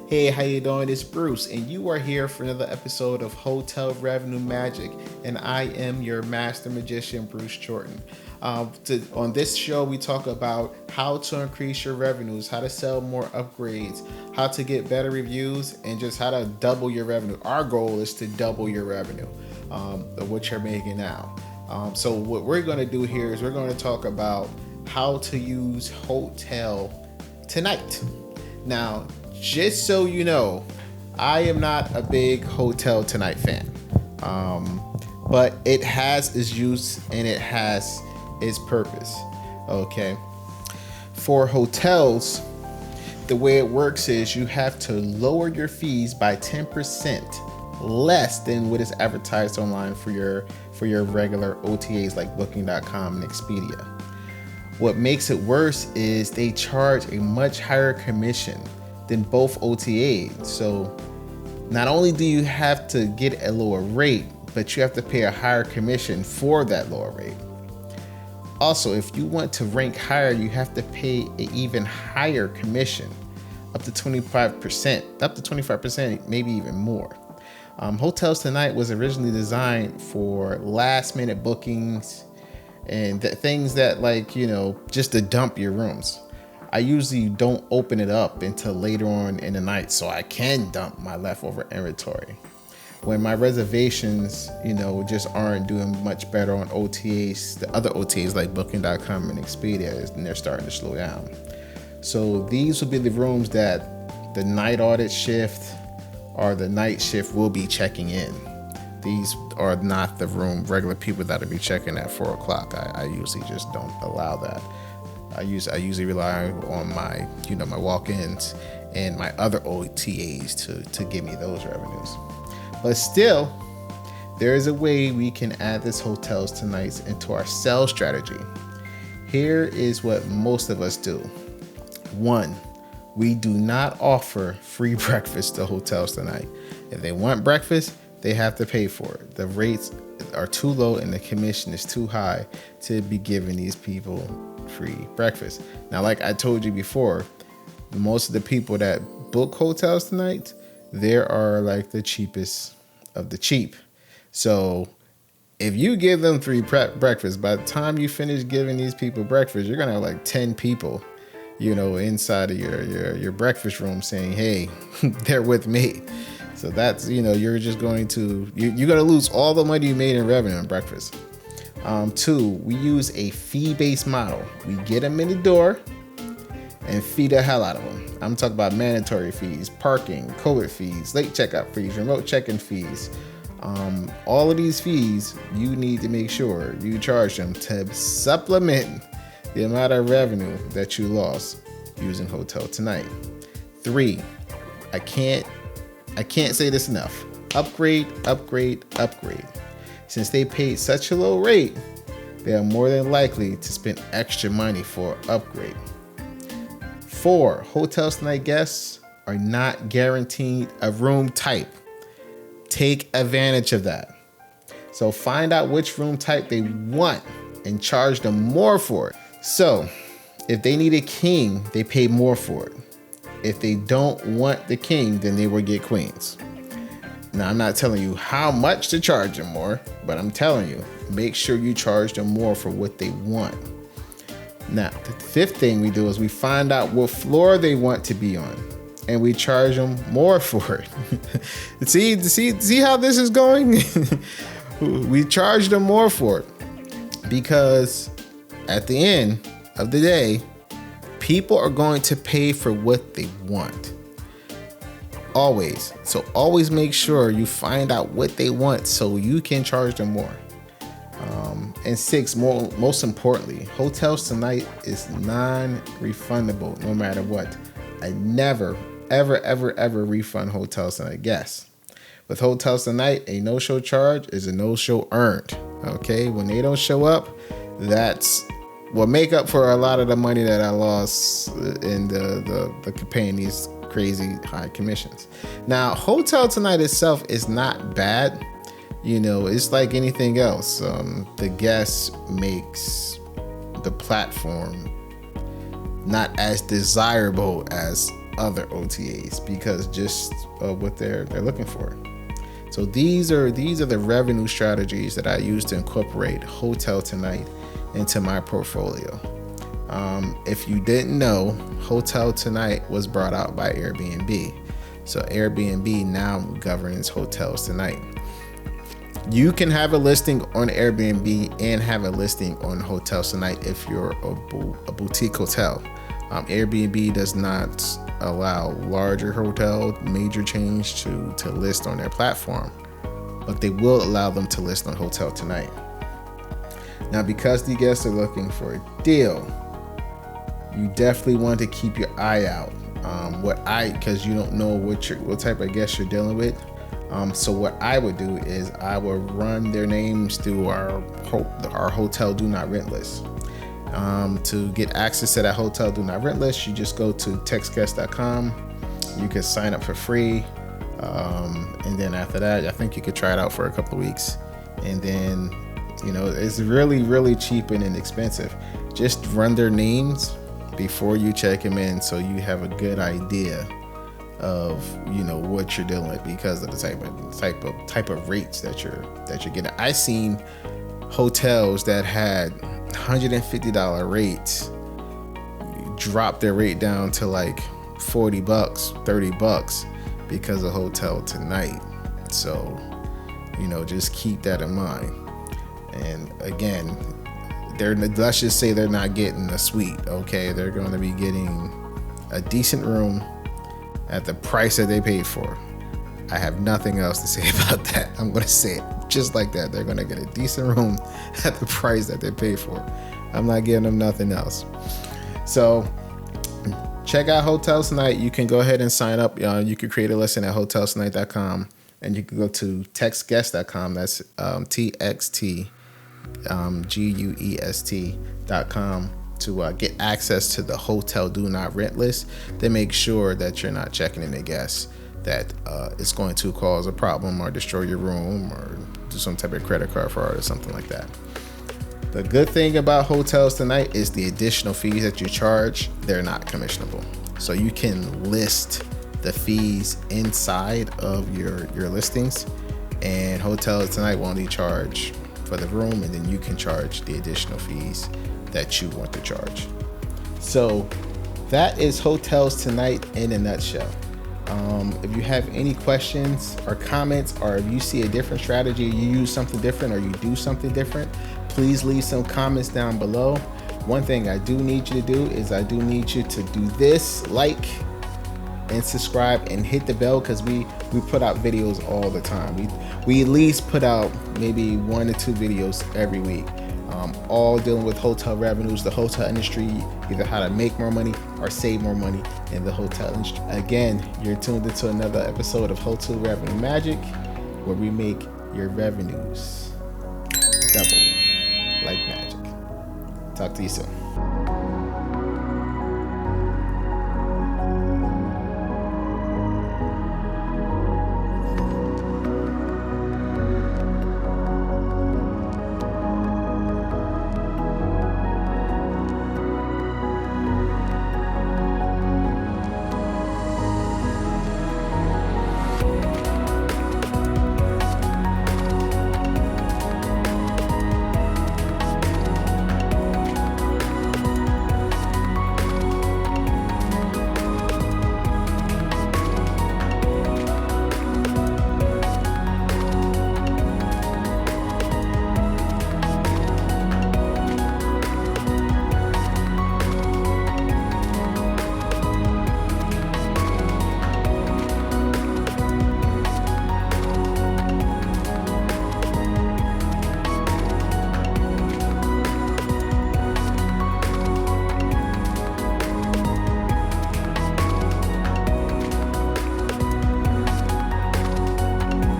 Hey, how you doing? It's Bruce, and you are here for another episode of Hotel Revenue Magic, and I am your master magician, Bruce Jordan. On this show, we talk about how to increase your revenues, how to sell more upgrades, how to get better reviews, and just how to double your revenue. Our goal is to double your revenue of what you're making now. So what we're going to do here is we're going to talk about how to use Hotel Tonight. Now, just so you know, I am not a big Hotel Tonight fan, but it has its use and it has its purpose. Okay, for hotels, the way it works is you have to lower your fees by 10% less than what is advertised online for your regular OTAs like Booking.com and Expedia. What makes it worse is they charge a much higher commission than both OTAs. So not only do you have to get a lower rate, but you have to pay a higher commission for that lower rate. Also, if you want to rank higher, you have to pay an even higher commission, up to 25%, maybe even more. Hotels Tonight was originally designed for last minute bookings and things that just to dump your rooms. I usually don't open it up until later on in the night so I can dump my leftover inventory. When my reservations, just aren't doing much better on OTAs, the other OTAs like Booking.com and Expedia, and they're starting to slow down. So these will be the rooms that the night audit shift or the night shift will be checking in. These are not the regular people that will be checking at 4 o'clock. I usually just don't allow that. I usually rely on my walk-ins and my other OTAs to give me those revenues. But still, there is a way we can add this Hotels Tonight into our sales strategy. Here is what most of us do. 1, we do not offer free breakfast to Hotels Tonight. If they want breakfast, they have to pay for it. The rates are too low and the commission is too high to be giving these people free breakfast. Now, like I told you before, most of the people that book Hotels Tonight, there are like the cheapest of the cheap. So if you give them free breakfast, by the time you finish giving these people breakfast, you're gonna have like 10 people, inside of your breakfast room saying, hey, they're with me. So that's, you're just going to, you're going to lose all the money you made in revenue on breakfast. 2, we use a fee-based model. We get them in the door and fee the hell out of them. I'm talking about mandatory fees, parking, COVID fees, late checkout fees, remote check-in fees. All of these fees, you need to make sure you charge them to supplement the amount of revenue that you lost using Hotel Tonight. 3, I can't say this enough. Upgrade. Since they paid such a low rate, they are more than likely to spend extra money for an upgrade. 4, Hotels Tonight guests are not guaranteed a room type. Take advantage of that. So find out which room type they want and charge them more for it. So if they need a king, they pay more for it. If they don't want the king, then they will get queens. Now, I'm not telling you how much to charge them more, but I'm telling you, make sure you charge them more for what they want. Now, the 5th thing we do is we find out what floor they want to be on, and we charge them more for it. see how this is going? We charge them more for it because at the end of the day, people are going to pay for what they want. Always. So always make sure you find out what they want so you can charge them more. And 6, most importantly, Hotels Tonight is non-refundable no matter what. I never, ever refund Hotels Tonight guests. With Hotels Tonight, a no-show charge is a no-show earned. Okay? When they don't show up, that's will make up for a lot of the money that I lost in the paying these crazy high commissions. Now, Hotel Tonight itself is not bad. It's like anything else. The guest makes the platform not as desirable as other OTAs because just what they're looking for. So these are the revenue strategies that I use to incorporate Hotel Tonight into my portfolio. If you didn't know, Hotel Tonight was brought out by Airbnb. So Airbnb now governs Hotels Tonight. You can have a listing on Airbnb and have a listing on Hotels Tonight if you're a boutique hotel. Airbnb does not allow larger hotel major chains to list on their platform, but they will allow them to list on Hotel Tonight. Now, because the guests are looking for a deal, you definitely want to keep your eye out. Because you don't know what type of guests you're dealing with. So what I would do is I would run their names through our hotel do not rent list. To get access to that hotel do not rent list, you just go to textguest.com. You can sign up for free, and then after that, I think you could try it out for a couple of weeks, and then it's really, really cheap and inexpensive. Just run their names before you check them in, so you have a good idea of what you're dealing with because of the type of rates that you're getting. I seen hotels that had $150 rates drop their rate down to like $40, $30 because of Hotel Tonight. So just keep that in mind. And again, let's just say they're not getting a suite, okay? They're going to be getting a decent room at the price that they paid for. I have nothing else to say about that. I'm going to say it just like that. They're going to get a decent room at the price that they paid for. I'm not giving them nothing else. So check out Hotels Tonight. You can go ahead and sign up. You can create a listing at hotelsnight.com, and you can go to textguest.com. That's TXTGUEST.com to get access to the hotel do not rent list to make sure that you're not checking in a guest that it's going to cause a problem or destroy your room or do some type of credit card fraud or something like that. The good thing about Hotels Tonight is the additional fees that you charge, they're not commissionable. So you can list the fees inside of your listings, and Hotels Tonight will only charge for the room, and then you can charge the additional fees that you want to charge. So that is Hotels Tonight in a nutshell. If you have any questions or comments, or if you see a different strategy, you use something different or you do something different, please leave some comments down below. One thing I do need you to do is I do need you to do this, like and subscribe and hit the bell, because we put out videos all the time. We at least put out maybe 1 or 2 videos every week, all dealing with hotel revenues, the hotel industry, either how to make more money or save more money in the hotel industry. Again, you're tuned into another episode of Hotel Revenue Magic, where we make your revenues double like magic. Talk to you soon.